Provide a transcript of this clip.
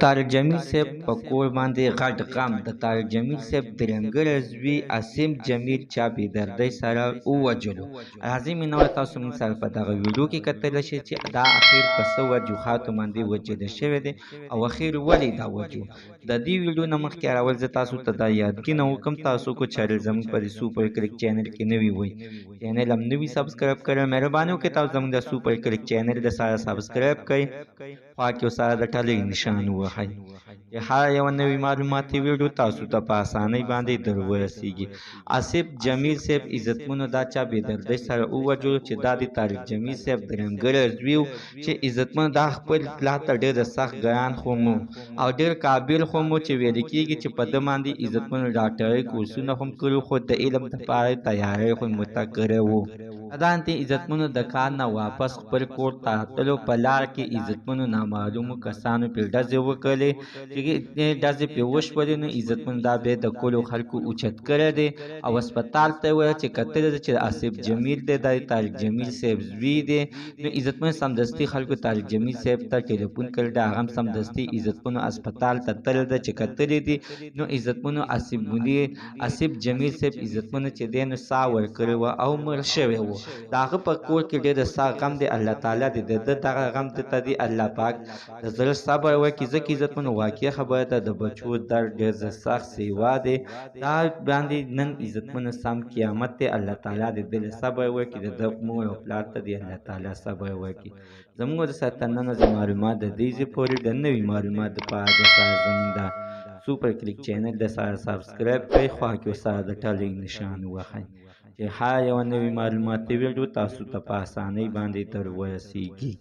طارق جمیل صاحب په کور باندې غټ غم د طارق جمیل صاحب درنګره زوی عاصم جمیل چا بې دردۍ سره ووژلو. راځئ مینوال تاسو موږ سره په دغه ویډیو کې کتلی شئ چې دا اخر په څه وجوهاتو باندې وجل شوی دی او اخر ولې دا وجو. د دې ویډیو نه مخکې اول زه تاسو ته دا یادګینه وکړم، تاسو کو چینل زموږ په سوپر کلیک چینل کې نوي وئ، چینل هم نوي سبسکرایب کړئ. مهرباني وکړئ تاسو زموږ د سوپر کلیک چینل د سره سبسکرایب کړئ، خوا کې سره د ټلۍ نشان ووهئ چې هر یو نوي معلوماتي ویډیو تاسو ته په اسانۍ باندې در ورسیږي. آصف جمیل صاحب عزتمنو دا چا بې دردۍ سره ووژلو چې دا د طارق جمیل صاحب درنګره زوی و چې عزتمنو دا خپل پلار ته ډېر سخت ګران خو مو او ډېر قابل خو مو چې ویل کېږي چې په ده باندې عزتمنو ډاکټرۍ کورسونه هم کړي خو د علم دپاره تیاری خو یې ورته کړی و. دا انتې عزتمنو د کار نه واپس خپل کور ته راتلو په لار کې عزتمنو نامعلومو کسانو پرې ډزې وکړلې چې ډزې پرې وشولې. نو عزتمنو دا بیا د کلو خلکو اوچت کړی دی او هسپتال ته یې ویل چې کتلی ده چې آصف جمیل دی دا د طارق جمیل صاحب زوی دی. نو عزتمنو سمدستي خلکو طارق جمیل صاحب ته ټلیفون کړی دی، هغه هم سمدستي عزتمنو هسپتال ته تللی ده چې کتلی دي. نو عزتمنو آصف جمیل صاحب عزتمنو چې دی نو ساه ورکړې وه او مړ شوی و. د هغه په کور کې ډېر د ساه غم دی، الله تعالی دې د ده دغه غم دته دی الله پاک د زړه صبر وکړي. ځکه عزتمنو واقع خبره ده د بچو درد ډېر سخت سیوا دی، دا باندې نن عزتمنو سم قیامت دی. الله تعالی دې دل صبر وکړي، د ده مور او پلار ته دې الله تعالی صبر وکړي. زموږ د ساتنه معلومات د دې ځای پورې د نوي معلومات دپاره د سره زموږ د سوپر کلیک چینل د سره سبسکرایب کړئ، خوا کې سره د ټلۍ نشان ووهئ چې هر یوه نوي معلوماتي ویډیو تاسو ته په اسانۍ باندې در ورسیږي.